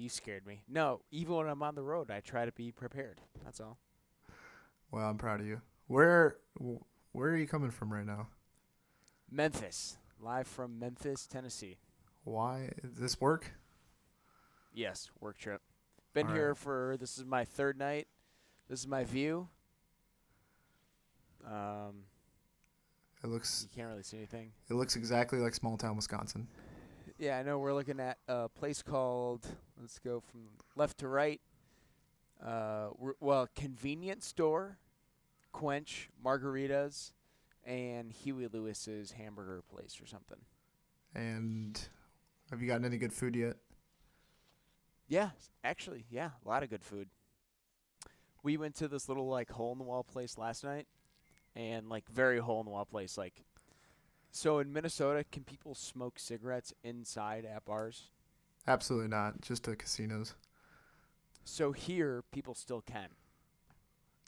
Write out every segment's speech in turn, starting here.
you scared me. No, even when I'm on the road, I try to be prepared. That's all. Well, I'm proud of you. Where are you coming from right now? Memphis, live from Memphis, Tennessee. Why is this work? Yes, work trip. Been All right. here for this is my third night. This is my view. Um, It looks you can't really see anything. it looks exactly like small town Wisconsin. Yeah, I know we're looking at a place called. Let's go from left to right. Convenience store, Quench, margaritas, and Huey Lewis's hamburger place or something. And have you gotten any good food yet? Yeah, actually, yeah, a lot of good food. We went to this little like hole in the wall place last night, and like very hole in the wall place. Like, so in Minnesota, can people smoke cigarettes inside at bars? Absolutely not. Just to casinos. So here, people still can.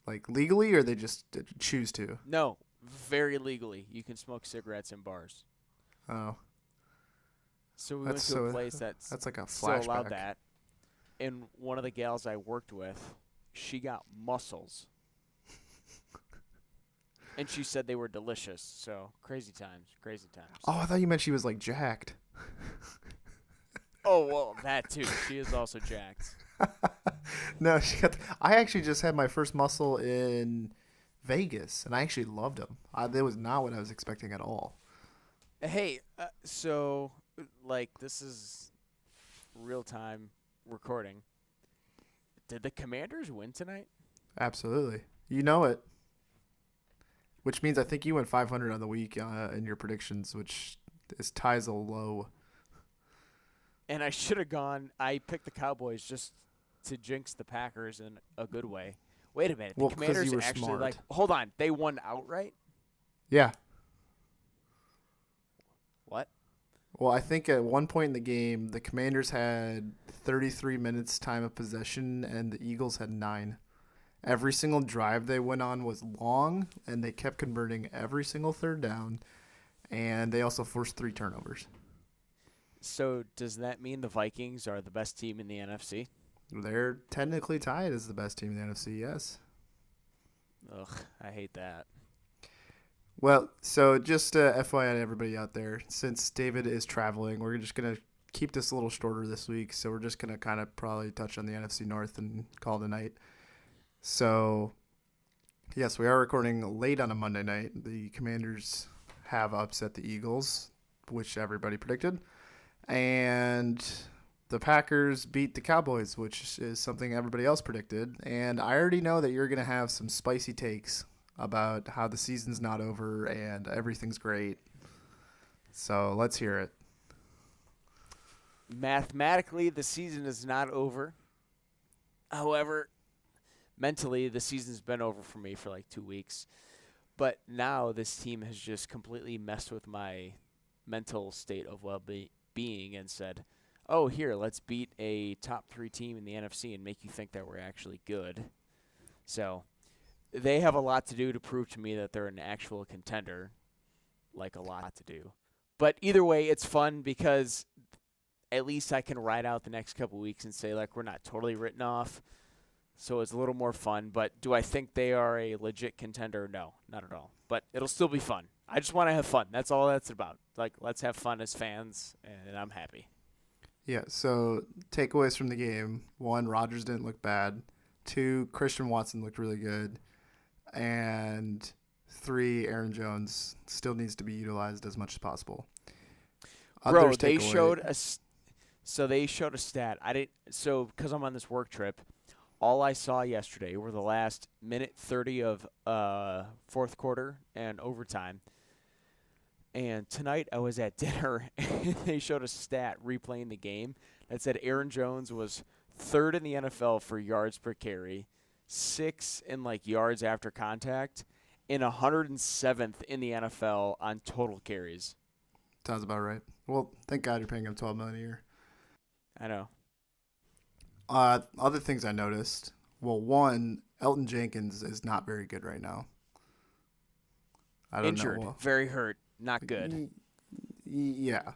Like legally, or they just choose to? No, very legally, you can smoke cigarettes in bars. Oh, So we went that's to a so. place that's That's like a still allowed flashback. that. And one of the gals I worked with, she got mussels. And she said they were delicious. So crazy times, crazy times. Oh, I thought you meant she was like jacked. Oh, well, that too. She is also jacked. No, she got. I actually just had my first mussel in Vegas, and I actually loved them. That was not what I was expecting at all. Hey, so, like, this is real time recording. Did the Commanders win tonight? Absolutely, you know it. Which means I think you went 500 on the week in your predictions, which is ties a low. And I should have gone. I picked the Cowboys just to jinx the Packers in a good way. Wait a minute. The Well, because Commanders you were actually, smart. like, hold on. They won outright? Yeah. What? Well, I think at one point in the game, the Commanders had 33 minutes time of possession, and the Eagles had 9. Every single drive they went on was long, and they kept converting every single third down, and they also forced 3 turnovers. So does that mean the Vikings are the best team in the NFC? They're technically tied as the best team in the NFC, yes. Ugh, I hate that. Well, so just FYI to everybody out there, since David is traveling, we're just going to keep this a little shorter this week, so we're just going to kind of probably touch on the NFC North and call it a night. So, yes, we are recording late on a Monday night. The Commanders have upset the Eagles, which everybody predicted. And the Packers beat the Cowboys, which is something everybody else predicted. And I already know that you're going to have some spicy takes about how the season's not over and everything's great. So let's hear it. Mathematically, the season is not over. However, mentally, the season's been over for me for like 2 weeks. But now this team has just completely messed with my mental state of well-being and said, oh, here, let's beat a top 3 team in the NFC and make you think that we're actually good. So they have a lot to do to prove to me that they're an actual contender, like a lot to do. But either way, it's fun because at least I can ride out the next couple weeks and say, like, we're not totally written off. So it's a little more fun. But do I think they are a legit contender? No, not at all. But it'll still be fun. I just want to have fun. That's all that's about. Like, let's have fun as fans, and I'm happy. Yeah, so takeaways from the game. 1, Rodgers didn't look bad. 2, Christian Watson looked really good. And 3, Aaron Jones still needs to be utilized as much as possible. Bro, Others they take away. showed they showed a stat. I didn't so because I'm on this work trip. All I saw yesterday were the last minute 30 of fourth quarter and overtime. And tonight I was at dinner and they showed a stat replaying the game that said Aaron Jones was third in the NFL for yards per carry, 6 in like yards after contact, and 107th in the NFL on total carries. Sounds about right. Well, thank God you're paying him $12 million a year. I know. Other things I noticed. Well, 1, Elton Jenkins is not very good right now. I don't Injured, know. very hurt, not good. Yeah.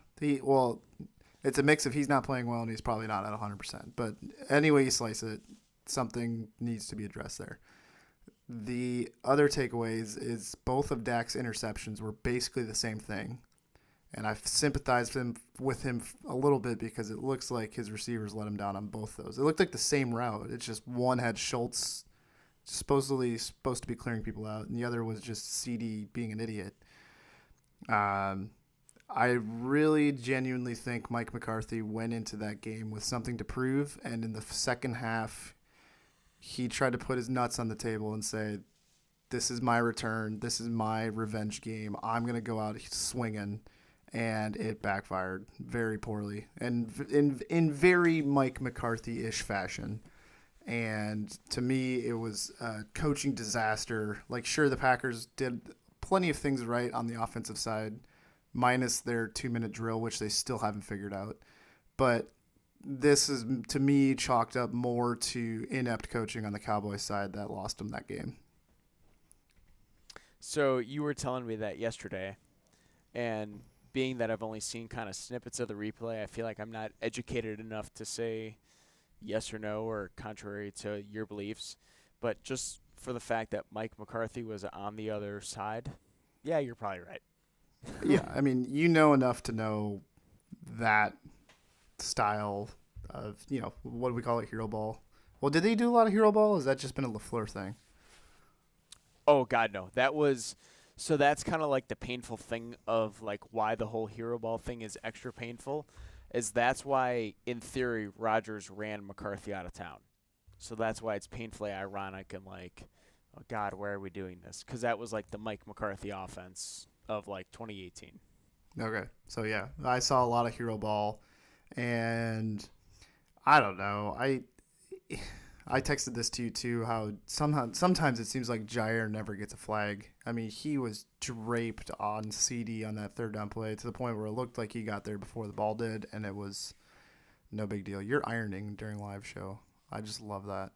It's a mix of he's not playing well and he's probably not at 100%. But anyway you slice it, something needs to be addressed there. The other takeaways is both of Dak's interceptions were basically the same thing. And I've sympathized with him a little bit because it looks like his receivers let him down on both those. It looked like the same route. It's just one had Schultz supposed to be clearing people out, and the other was just CD being an idiot. I really genuinely think Mike McCarthy went into that game with something to prove, and in the second half, he tried to put his nuts on the table and say, this is my return. This is my revenge game. I'm going to go out swinging. And it backfired very poorly and in very Mike McCarthy-ish fashion. And to me, it was a coaching disaster. Like, sure, the Packers did plenty of things right on the offensive side, minus their 2-minute drill, which they still haven't figured out. But this is, to me, chalked up more to inept coaching on the Cowboys side that lost them that game. So you were telling me that yesterday, and being that I've only seen kind of snippets of the replay, I feel like I'm not educated enough to say yes or no or contrary to your beliefs. But just for the fact that Mike McCarthy was on the other side, yeah, you're probably right. Yeah, I mean, you know enough to know that style of, what do we call it, hero ball? Well, did they do a lot of hero ball? Or has that just been a LaFleur thing? Oh, God, no. So that's kind of like the painful thing of like why the whole hero ball thing is extra painful, is that's why, in theory, Rodgers ran McCarthy out of town. So that's why it's painfully ironic and like, oh, God, why are we doing this? Because that was like the Mike McCarthy offense of like 2018. Okay, so yeah, I saw a lot of hero ball, and I don't know. I texted this to you too, how sometimes it seems like Jair never gets a flag. I mean, he was draped on CD on that third down play to the point where it looked like he got there before the ball did, and it was no big deal. You're ironing during live show. I just love that.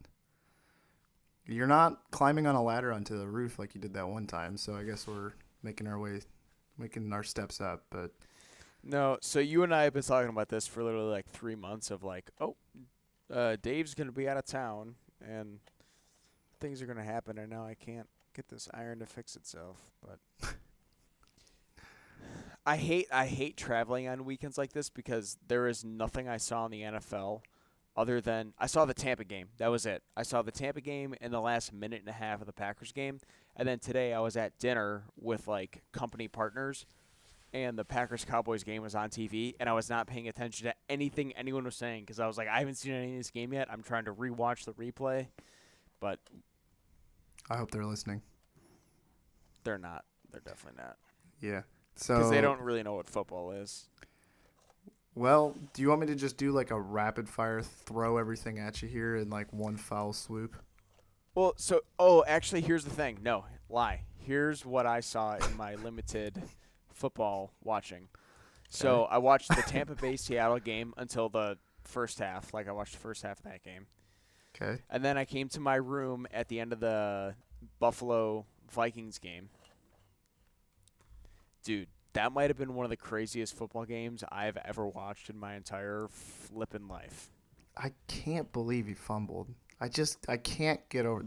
You're not climbing on a ladder onto the roof like you did that one time, so I guess we're making our steps up. But No, so you and I have been talking about this for literally like 3 months of like, Dave's going to be out of town, and things are going to happen, and now I can't get this iron to fix itself. But I hate traveling on weekends like this because there is nothing I saw in the NFL other than I saw the Tampa game. That was it. I saw the Tampa game in the last minute and a half of the Packers game, and then today I was at dinner with like company partners, and the Packers-Cowboys game was on TV, and I was not paying attention to anything anyone was saying because I was like, I haven't seen any of this game yet. I'm trying to rewatch the replay, but I hope they're listening. they're not. They're definitely not. Yeah. So Because they don't really know what football is. Well, do you want me to just do like a rapid fire, throw everything at you here in like one foul swoop? Well, actually, here's the thing. No, lie. Here's what I saw in my limited football watching. So I watched the Tampa Bay Seattle game until the first half. Like I watched the first half of that game. Okay. And then I came to my room at the end of the Buffalo Vikings game. Dude, that might have been one of the craziest football games I've ever watched in my entire flippin' life. I can't believe he fumbled. I can't get over.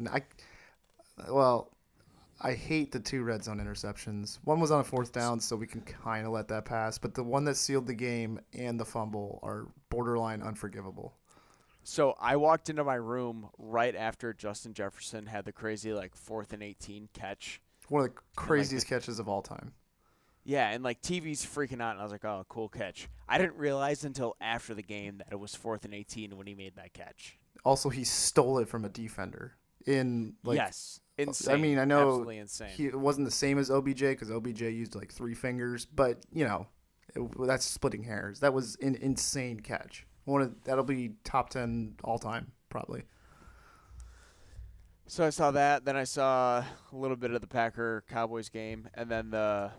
I hate the 2 red zone interceptions. One was on a 4th down, so we can kind of let that pass. But the one that sealed the game and the fumble are borderline unforgivable. So I walked into my room right after Justin Jefferson had the crazy 4th and 18 catch. One of the craziest catches of all time. Yeah, and TV's freaking out, and I was like, oh, cool catch. I didn't realize until after the game that it was 4th and 18 when he made that catch. Also, he stole it from a defender. Yes, insane. I mean, I know absolutely insane. It wasn't the same as OBJ because OBJ used 3 fingers, but that's splitting hairs. That was an insane catch. That'll be top 10 all time probably. So I saw that. Then I saw a little bit of the Packer-Cowboys game, and then the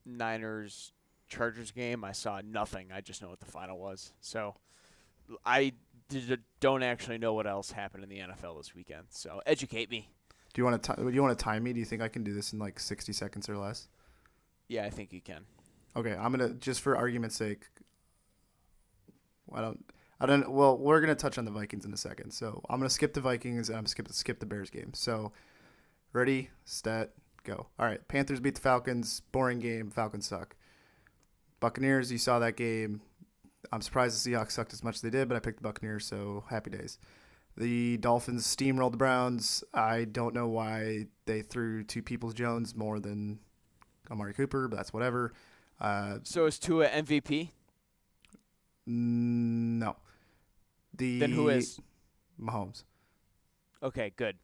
Niners-Chargers game. I saw nothing. I just know what the final was. So I don't actually know what else happened in the NFL this weekend. So educate me. Do you want to time me? Do you think I can do this in 60 seconds or less? Yeah, I think you can. Okay, I'm gonna, just for argument's sake, I don't. Well, we're gonna touch on the Vikings in a second, so I'm gonna skip the Vikings and I'm skip the Bears game. So ready, stat, go. All right, Panthers beat the Falcons. Boring game. Falcons suck. Buccaneers, you saw that game. I'm surprised the Seahawks sucked as much as they did, but I picked the Buccaneers, so happy days. The Dolphins steamrolled the Browns. I don't know why they threw to Peoples-Jones more than Amari Cooper, but that's whatever. So is Tua MVP? No. Then who The is? Mahomes. Okay, good.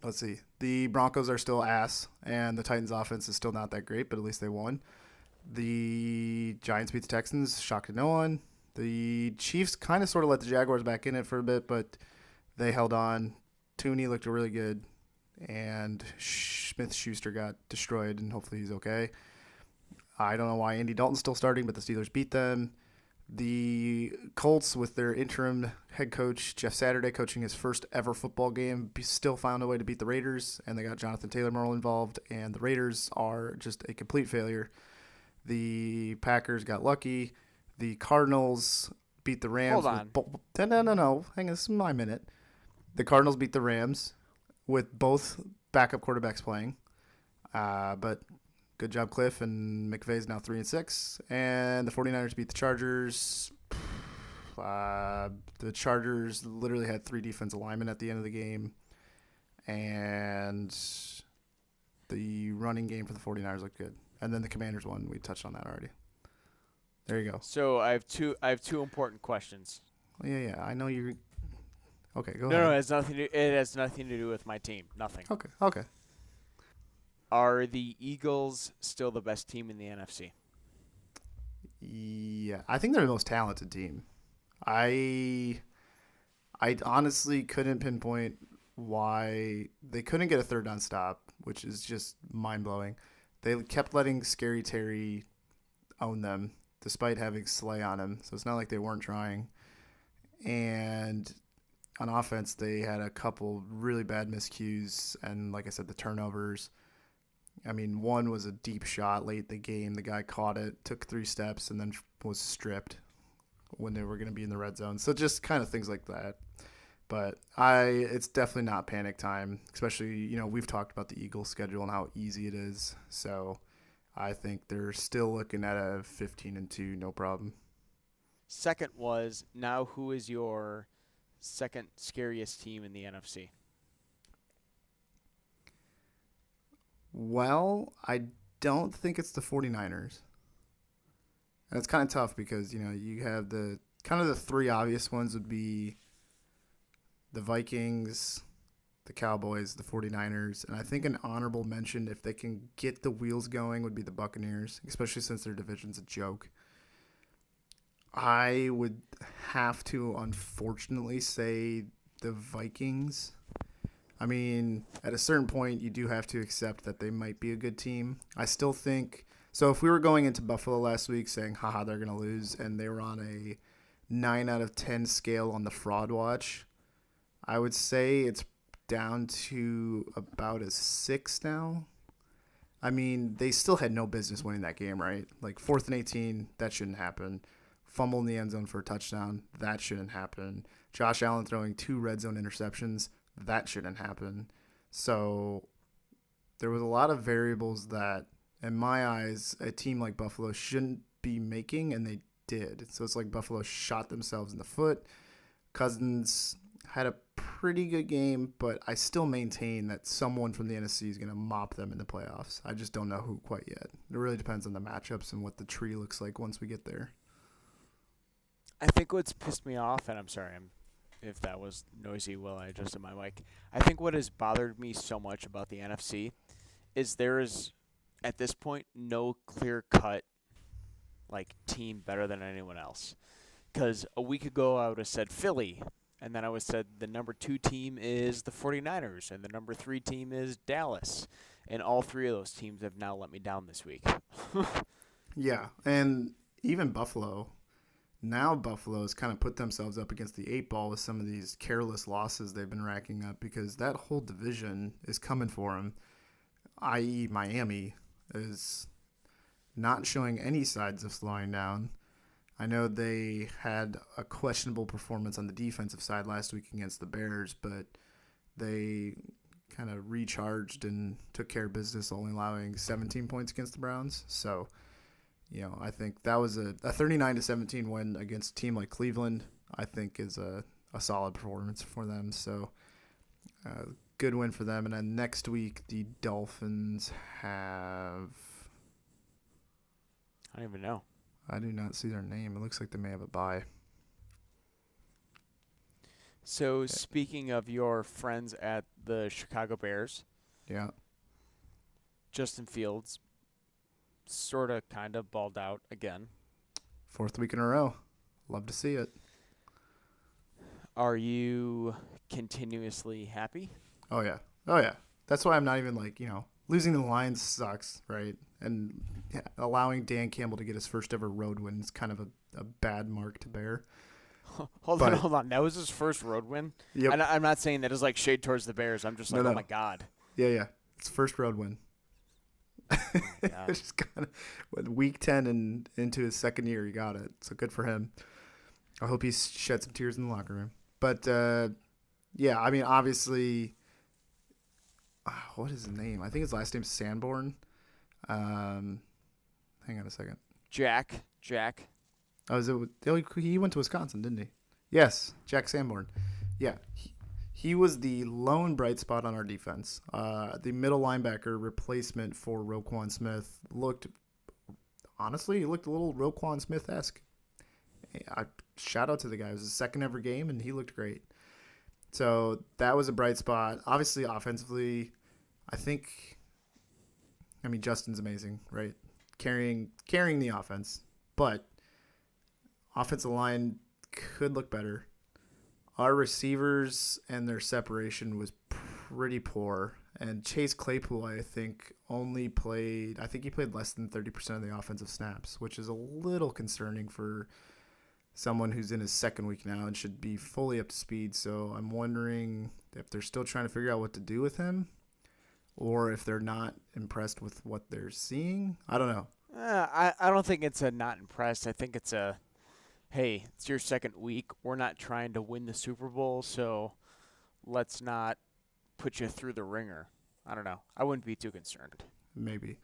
Let's see. The Broncos are still ass, and the Titans' offense is still not that great, but at least they won. The Giants beat the Texans, shock to no one. The Chiefs kind of sort of let the Jaguars back in it for a bit, but they held on. Tooney looked really good, and Smith-Schuster got destroyed, and hopefully he's okay. I don't know why Andy Dalton's still starting, but the Steelers beat them. The Colts, with their interim head coach, Jeff Saturday, coaching his first ever football game, still found a way to beat the Raiders, and they got Jonathan Taylor Morrill involved, and the Raiders are just a complete failure. The Packers got lucky. The Cardinals beat the Rams. Hold on. No. Hang on, this is my minute. The Cardinals beat the Rams with both backup quarterbacks playing. But good job, Cliff, and McVay's now 3-6. And the 49ers beat the Chargers. The Chargers literally had 3 defensive linemen at the end of the game. And the running game for the 49ers looked good. And then the Commanders won. We touched on that already. There you go. So I have two important questions. Yeah. I know you're. Okay, go No, ahead. it has nothing to do with my team. Nothing. Okay. Are the Eagles still the best team in the NFC? Yeah, I think they're the most talented team. I honestly couldn't pinpoint why they couldn't get a third down stop, which is just mind blowing. They kept letting Scary Terry own them, despite having Slay on him. So it's not like they weren't trying. And on offense, they had a couple really bad miscues, and like I said, the turnovers. I mean, one was a deep shot late in the game. The guy caught it, took 3 steps, and then was stripped when they were going to be in the red zone. So just kind of things like that. But it's definitely not panic time, especially, we've talked about the Eagles' schedule and how easy it is. So I think they're still looking at a 15-2, no problem. Second was, now who is your second scariest team in the NFC? Well, I don't think it's the 49ers. And it's kind of tough because, you have the 3 obvious ones would be the Vikings, the Cowboys, the 49ers, and I think an honorable mention, if they can get the wheels going, would be the Buccaneers, especially since their division's a joke. I would have to, unfortunately, say the Vikings. I mean, at a certain point, you do have to accept that they might be a good team. I still think so. If we were going into Buffalo last week saying, haha, they're going to lose, and they were on a 9 out of 10 scale on the fraud watch, I would say it's down to about a 6 now. I mean, they still had no business winning that game, right? Like 4th and 18, that shouldn't happen. Fumble in the end zone for a touchdown, that shouldn't happen. Josh Allen throwing 2 red zone interceptions, that shouldn't happen. So there was a lot of variables that, in my eyes, a team like Buffalo shouldn't be making, and they did. So it's like Buffalo shot themselves in the foot. Cousins had a pretty good game, but I still maintain that someone from the NFC is going to mop them in the playoffs. I just don't know who quite yet. It really depends on the matchups and what the tree looks like once we get there. I think what's pissed me off, and I'm sorry if that was noisy while I adjusted my mic. I think what has bothered me so much about the NFC is there is, at this point, no clear-cut team better than anyone else. Because a week ago I would have said Philly, and then I would have said the number 2 team is the 49ers, and the number 3 team is Dallas. And all 3 of those teams have now let me down this week. Yeah, and even Buffalo. Now Buffalo's kind of put themselves up against the 8 ball with some of these careless losses they've been racking up because that whole division is coming for them, i.e. Miami is not showing any signs of slowing down. I know they had a questionable performance on the defensive side last week against the Bears, but they kind of recharged and took care of business, only allowing 17 points against the Browns. So, I think that was a 39-17 win against a team like Cleveland. I think is a solid performance for them. So, good win for them. And then next week, the Dolphins have. I don't even know. I do not see their name. It looks like they may have a bye. So, speaking of your friends at the Chicago Bears, Yeah. Justin Fields sort of kind of balled out again. 4th week in a row. Love to see it. Are you continuously happy? Oh, yeah. Oh, yeah. That's why I'm not even losing the Lions sucks, right? And allowing Dan Campbell to get his first ever road win is kind of a bad mark to bear. Hold on. That was his first road win? Yep. And I'm not saying that as like shade towards the Bears. I'm just like, No. oh my God. Yeah. It's first road win. Yeah. Just kind of week 10 and into his second year, he got it. So good for him. I hope he shed some tears in the locker room. But yeah, I mean, obviously, what is his name? I think his last name's Sanborn. Hang on a second. Jack. Oh, he went to Wisconsin, didn't he? Yes, Jack Sanborn. Yeah, he was the lone bright spot on our defense. The middle linebacker replacement for Roquan Smith looked a little Roquan Smith-esque. Shout out to the guy. It was his second ever game, and he looked great. So that was a bright spot. Obviously, offensively, Justin's amazing, right? Carrying the offense, but offensive line could look better. Our receivers and their separation was pretty poor. And Chase Claypool, I think he played less than 30% of the offensive snaps, which is a little concerning for someone who's in his second week now and should be fully up to speed. So I'm wondering if they're still trying to figure out what to do with him or if they're not impressed with what they're seeing. I don't know. I don't think it's a not impressed. I think it's a, hey, it's your second week. We're not trying to win the Super Bowl, so let's not put you through the ringer. I don't know. I wouldn't be too concerned. Maybe.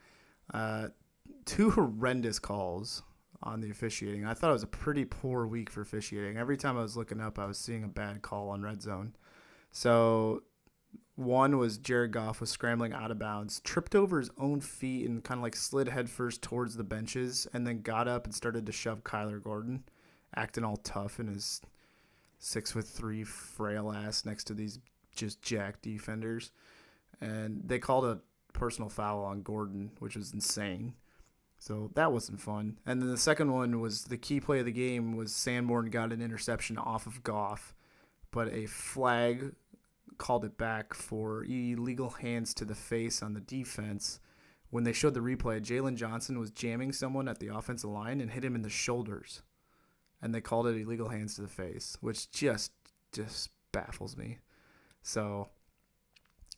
2 horrendous calls on the officiating. I thought it was a pretty poor week for officiating. Every time I was looking up, I was seeing a bad call on red zone. So one was Jared Goff was scrambling out of bounds, tripped over his own feet and kind of like slid headfirst towards the benches and then got up and started to shove Kyler Gordon, acting all tough in his 6'3" frail ass next to these just jacked defenders. And they called a personal foul on Gordon, which was insane. So that wasn't fun. And then the second one was the key play of the game was Sanborn got an interception off of Goff, but a flag called it back for illegal hands to the face on the defense. When they showed the replay, Jalen Johnson was jamming someone at the offensive line and hit him in the shoulders. And they called it illegal hands to the face, which just baffles me. So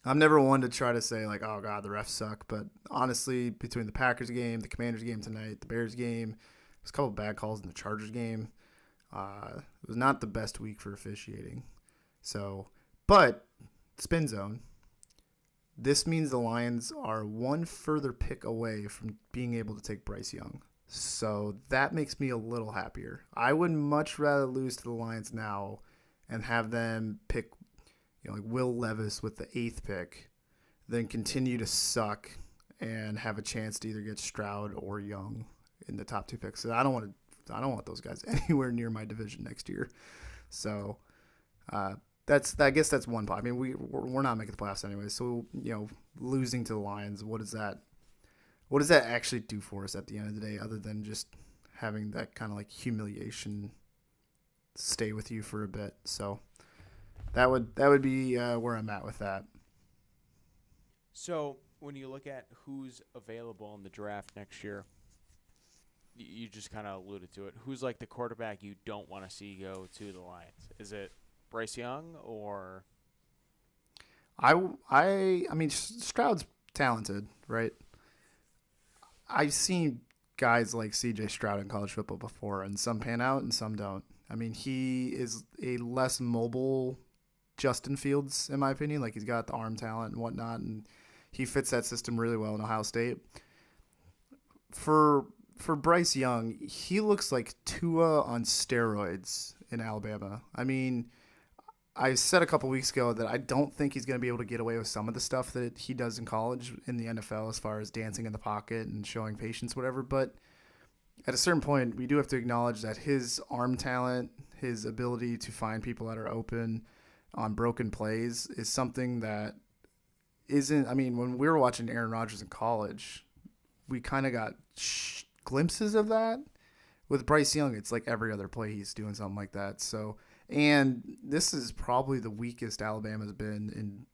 I'm never one to try to say, like, oh, God, the refs suck. But honestly, between the Packers game, the Commanders game tonight, the Bears game, there's a couple of bad calls in the Chargers game. It was not the best week for officiating. So, but spin zone, this means the Lions are one further pick away from being able to take Bryce Young. So that makes me a little happier. I would much rather lose to the Lions now and have them pick like Will Levis with the 8th pick, then continue to suck and have a chance to either get Stroud or Young in the top 2 picks. So I don't want those guys anywhere near my division next year. So I guess that's one part. I mean, we're not making the playoffs anyway. So losing to the Lions, what does that actually do for us at the end of the day, other than just having that kind of like humiliation stay with you for a bit? So that would be where I'm at with that. So when you look at who's available in the draft next year, you just kind of alluded to it. Who's like the quarterback you don't want to see go to the Lions? Is it Bryce Young or? I mean, Stroud's talented, right? I've seen guys like C.J. Stroud in college football before, and some pan out and some don't. I mean, he is a less mobile Justin Fields, in my opinion. Like, he's got the arm talent and whatnot, and he fits that system really well in Ohio State. For Bryce Young, he looks like Tua on steroids in Alabama. I mean, I said a couple weeks ago that I don't think he's going to be able to get away with some of the stuff that he does in college in the NFL as far as dancing in the pocket and showing patience, whatever. But at a certain point, we do have to acknowledge that his arm talent, his ability to find people that are open on broken plays is something that isn't. I mean, when we were watching Aaron Rodgers in college, we kind of got glimpses of that. With Bryce Young, it's like every other play he's doing something like that. So, and this is probably the weakest Alabama's been in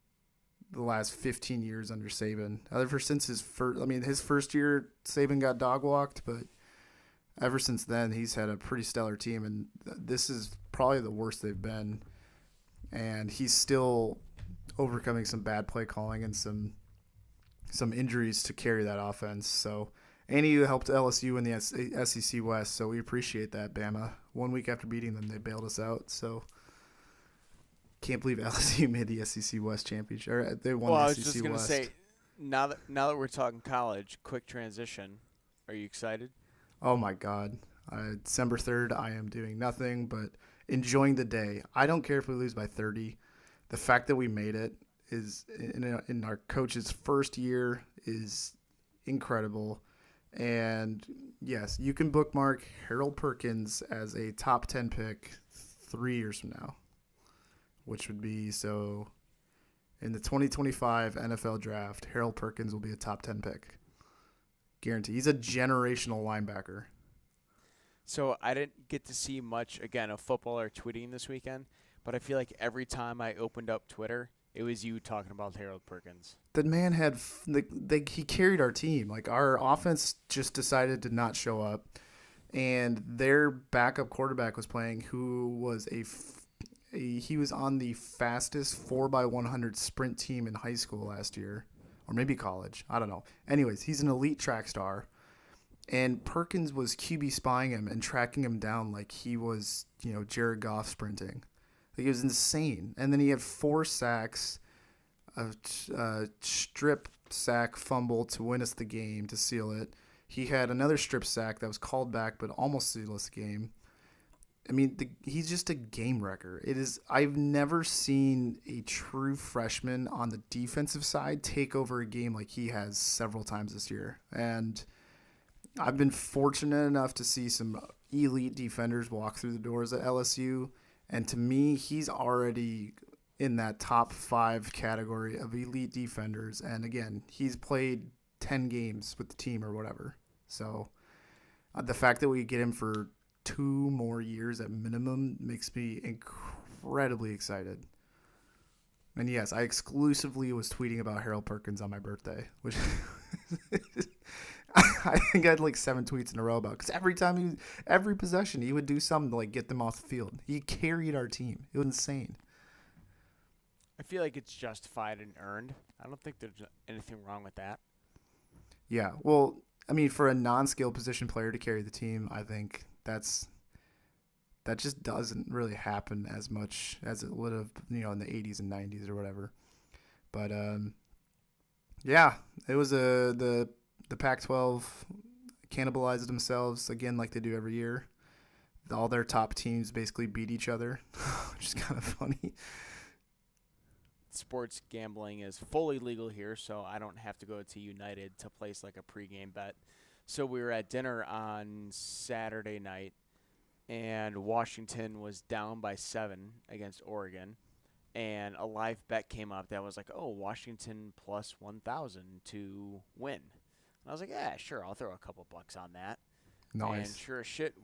the last 15 years under Saban. Ever since his first year, Saban got dog walked, but ever since then, he's had a pretty stellar team, and this is probably the worst they've been. And he's still overcoming some bad play calling and some injuries to carry that offense. So, and he helped LSU in the SEC West, so we appreciate that, Bama. 1 week after beating them, they bailed us out. So, can't believe LSU made the SEC West championship. Or they won the SEC West. Well, I was just going to say, now that we're talking college, quick transition. Are you excited? Oh, my God. December 3rd, I am doing nothing but enjoying the day. I don't care if we lose by 30. The fact that we made it is in our coach's first year is incredible. And yes, you can bookmark Harold Perkins as a top 10 pick 3 years from now, which would be so in the 2025 NFL draft, Harold Perkins will be a top 10 pick. Guarantee. He's a generational linebacker. So I didn't get to see much, again, of football or tweeting this weekend, but I feel like every time I opened up Twitter, it was you talking about Harold Perkins. The man had he carried our team. Like, our offense just decided to not show up, and their backup quarterback was playing, who was he was on the fastest 4x100 sprint team in high school last year, or maybe college. I don't know. Anyways, he's an elite track star, and Perkins was QB spying him and tracking him down like he was, Jared Goff sprinting. Like, it was insane. And then he had 4 sacks, a strip sack fumble to win us the game, to seal it. He had another strip sack that was called back but almost sealed us the game. I mean, he's just a game wrecker. I've never seen a true freshman on the defensive side take over a game like he has several times this year. And I've been fortunate enough to see some elite defenders walk through the doors at LSU. And to me, he's already in that top 5 category of elite defenders. And again, he's played 10 games with the team or whatever. So the fact that we get him for 2 more years at minimum makes me incredibly excited. And yes, I exclusively was tweeting about Harold Perkins on my birthday, which I think I had like 7 tweets in a row about, because every possession, he would do something to like get them off the field. He carried our team. It was insane. I feel like it's justified and earned. I don't think there's anything wrong with that. Yeah, well, I mean, for a non-skilled position player to carry the team, I think that just doesn't really happen as much as it would have, in the 80s and 90s or whatever. But yeah, it was the Pac-12 cannibalized themselves again like they do every year. All their top teams basically beat each other, which is kind of funny. Sports gambling is fully legal here, so I don't have to go to United to place like a pregame bet. So we were at dinner on Saturday night, and Washington was down by 7 against Oregon, and a live bet came up that was like, oh, Washington plus 1,000 to win. And I was like, yeah, sure, I'll throw a couple bucks on that. Nice. And sure as shit,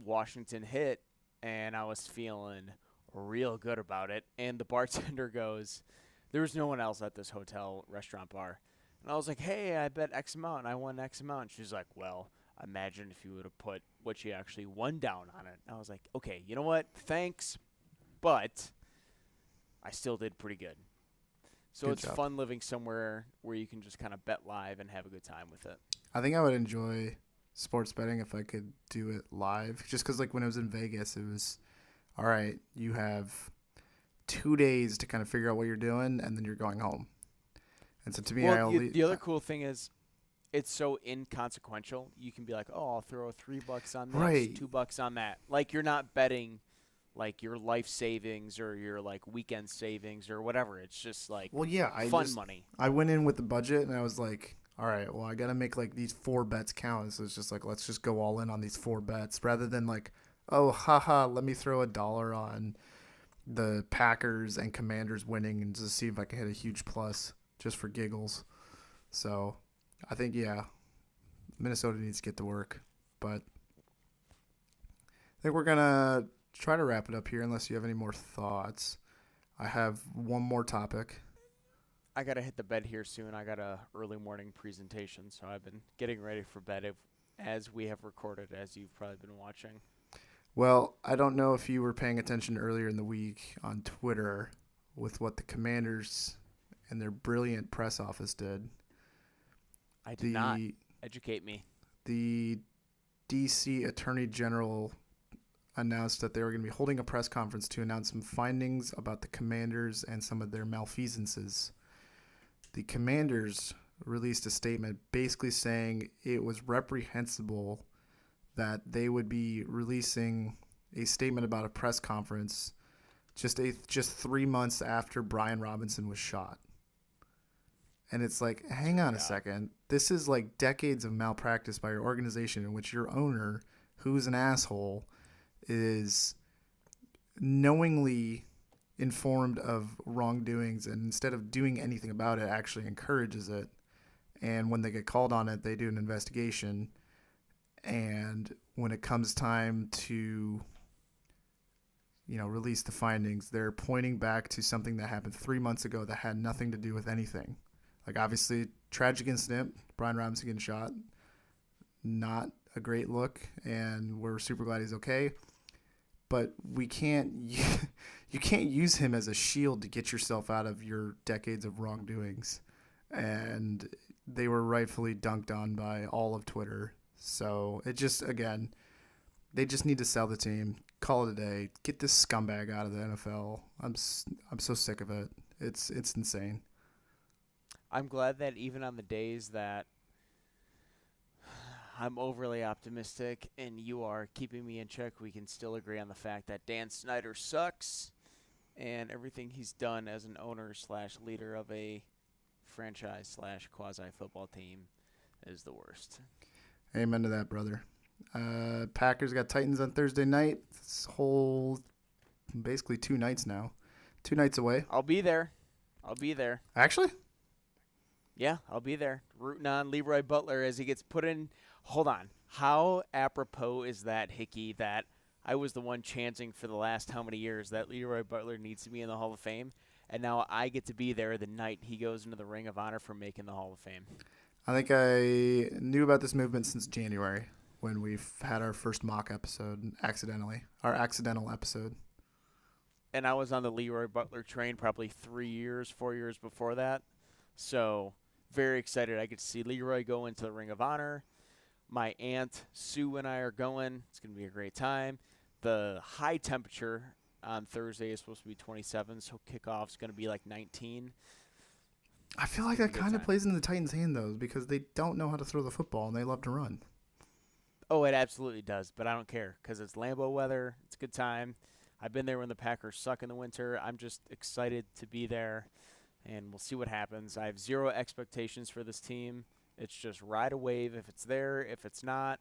Washington hit, and I was feeling real good about it. And the bartender goes, there was no one else at this hotel restaurant bar. And I was like, hey, I bet X amount, and I won X amount. And she's like, well, imagine if you would have put what she actually won down on it. And I was like, okay, you know what? Thanks, but I still did pretty good. So Good it's job. fun living somewhere where you can just kind of bet live and have a good time with it. I think I would enjoy sports betting if I could do it live. Just because, like, when I was in Vegas, it was, all right, you have 2 days to kind of figure out what you're doing, and then you're going home. And so to me, Well, I only. the other cool thing is it's so inconsequential. You can be like, oh, I'll throw $3 on this, Right. $2 on that. Like you're not betting like your life savings or your like weekend savings or whatever. It's just like Well, yeah, fun money. I went in with the budget, and I was like, all right, well, I got to make, like, these 4 bets count. So it's just like, let's just go all in on these 4 bets rather than, like, oh, haha, let me throw $1 on the Packers and Commanders winning and just see if I can hit a huge plus just for giggles. So I think, yeah, Minnesota needs to get to work. But I think we're going to try to wrap it up here unless you have any more thoughts. I have one more topic. I gotta hit the bed here soon. I got a early morning presentation, so I've been getting ready for bed as we have recorded, as you've probably been watching. Well, I don't know if you were paying attention earlier in the week on Twitter with what the Commanders and their brilliant press office did. I did not. Educate me. The D.C. Attorney General announced that they were going to be holding a press conference to announce some findings about the Commanders and some of their malfeasances. The Commanders released a statement basically saying it was reprehensible that they would be releasing a statement about a press conference just 3 months after Brian Robinson was shot. And it's like, hang on a second. This is like decades of malpractice by your organization in which your owner, who's an asshole, is knowingly informed of wrongdoings and instead of doing anything about it, actually encourages it. And when they get called on it, they do an investigation. And when it comes time to, release the findings, they're pointing back to something that happened 3 months ago that had nothing to do with anything. Like, obviously, tragic incident, Brian Robinson getting shot, not a great look, and we're super glad he's okay. But you can't use him as a shield to get yourself out of your decades of wrongdoings. And they were rightfully dunked on by all of Twitter. So it just, again, they just need to sell the team, call it a day, get this scumbag out of the NFL. I'm so sick of it. It's insane. I'm glad that even on the days that I'm overly optimistic and you are keeping me in check, we can still agree on the fact that Dan Snyder sucks and everything he's done as an owner / leader of a franchise / quasi-football team is the worst. Amen to that, brother. Packers got Titans on Thursday night. This whole basically 2 nights now. 2 nights away. I'll be there. Actually? Yeah, I'll be there. Rooting on Leroy Butler as he gets put in. Hold on. How apropos is that, Hickey, that I was the one chanting for the last how many years that Leroy Butler needs to be in the Hall of Fame, and now I get to be there the night he goes into the Ring of Honor for making the Hall of Fame. I think I knew about this movement since January when we've had our first mock episode our accidental episode. And I was on the Leroy Butler train probably 4 years before that. So very excited. I get to see Leroy go into the Ring of Honor. My aunt Sue and I are going. It's going to be a great time. The high temperature on Thursday is supposed to be 27, so kickoff's going to be like 19. I feel like that kind of plays into the Titans' hand, though, because they don't know how to throw the football and they love to run. Oh, it absolutely does, but I don't care because it's Lambeau weather. It's a good time. I've been there when the Packers suck in the winter. I'm just excited to be there, and we'll see what happens. I have zero expectations for this team. It's just ride a wave if it's there. If it's not,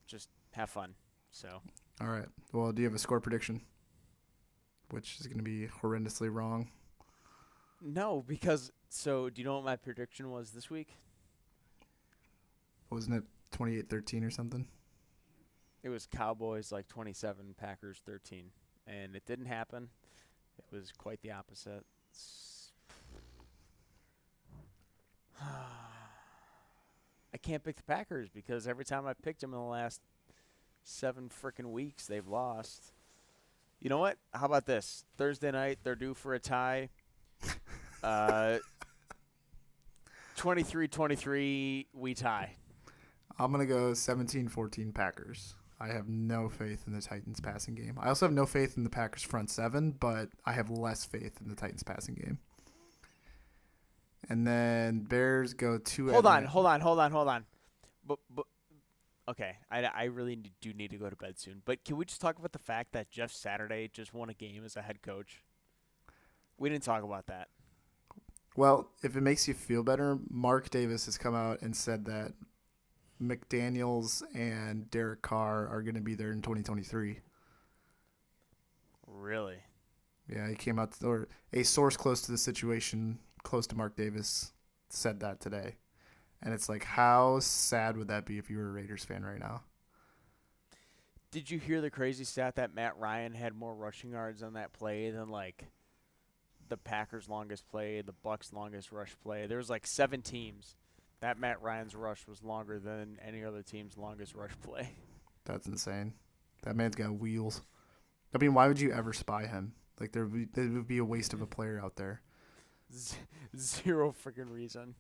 just have fun. So. All right. Well, do you have a score prediction? Which is going to be horrendously wrong. No, because do you know what my prediction was this week? Wasn't it 28-13 or something? It was Cowboys like 27, Packers 13, and it didn't happen. It was quite the opposite. I can't pick the Packers because every time I picked them in the last 7 freaking weeks, they've lost. You know what? How about this? Thursday night, they're due for a tie. 23-23, we tie. I'm going to go 17-14 Packers. I have no faith in the Titans passing game. I also have no faith in the Packers front seven, but I have less faith in the Titans passing game. And then Bears go to Hold Atlanta. on. But okay, I really do need to go to bed soon. But can we just talk about the fact that Jeff Saturday just won a game as a head coach? We didn't talk about that. Well, if it makes you feel better, Mark Davis has come out and said that McDaniels and Derek Carr are going to be there in 2023. Really? Yeah, he came out, or a source close to the situation, close to Mark Davis, said that today. And it's like, how sad would that be if you were a Raiders fan right now? Did you hear the crazy stat that Matt Ryan had more rushing yards on that play than like the Packers' longest play, the Bucs' longest rush play? There was like 7 teams that Matt Ryan's rush was longer than any other team's longest rush play. That's insane. That man's got wheels. I mean, why would you ever spy him? Like, there would be a waste of a player out there. Zero freaking reason.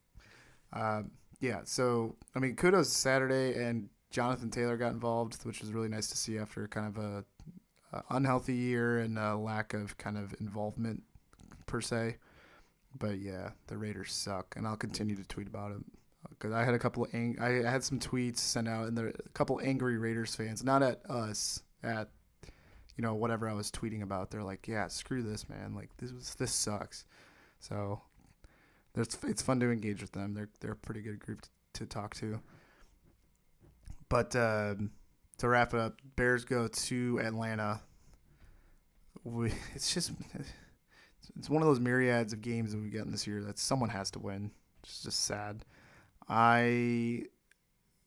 Yeah, so, I mean, kudos to Saturday, and Jonathan Taylor got involved, which was really nice to see after kind of a unhealthy year and a lack of kind of involvement, per se. But, yeah, the Raiders suck, and I'll continue to tweet about it. Because I had a couple of I had some tweets sent out, and there a couple angry Raiders fans, not at us, at whatever I was tweeting about. They're like, yeah, screw this, man. Like this sucks. So it's fun to engage with them. They're a pretty good group to talk to. But to wrap it up, Bears go to Atlanta. It's one of those myriads of games that we've gotten this year that someone has to win. It's just sad. I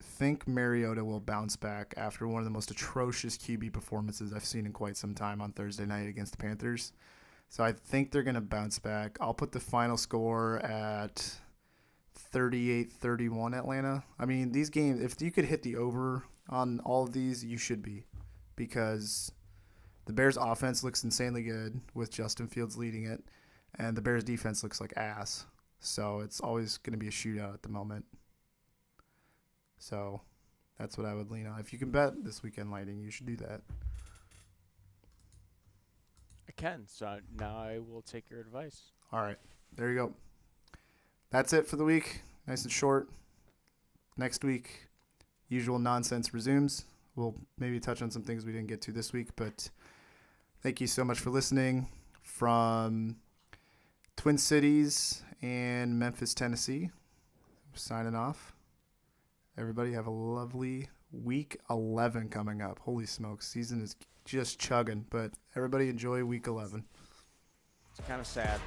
think Mariota will bounce back after one of the most atrocious QB performances I've seen in quite some time on Thursday night against the Panthers. So I think they're going to bounce back. I'll put the final score at 38-31 Atlanta. I mean, these games, if you could hit the over on all of these, you should be. Because the Bears offense looks insanely good with Justin Fields leading it. And the Bears defense looks like ass. So it's always going to be a shootout at the moment. So that's what I would lean on. If you can bet this weekend, Lightning, you should do that. I can. So now I will take your advice. All right. There you go. That's it for the week. Nice and short. Next week, usual nonsense resumes. We'll maybe touch on some things we didn't get to this week, but thank you so much for listening from Twin Cities and Memphis, Tennessee. Signing off. Everybody have a lovely week 11 coming up. Holy smokes. Season is just chugging, but everybody enjoy week 11. It's kind of sad.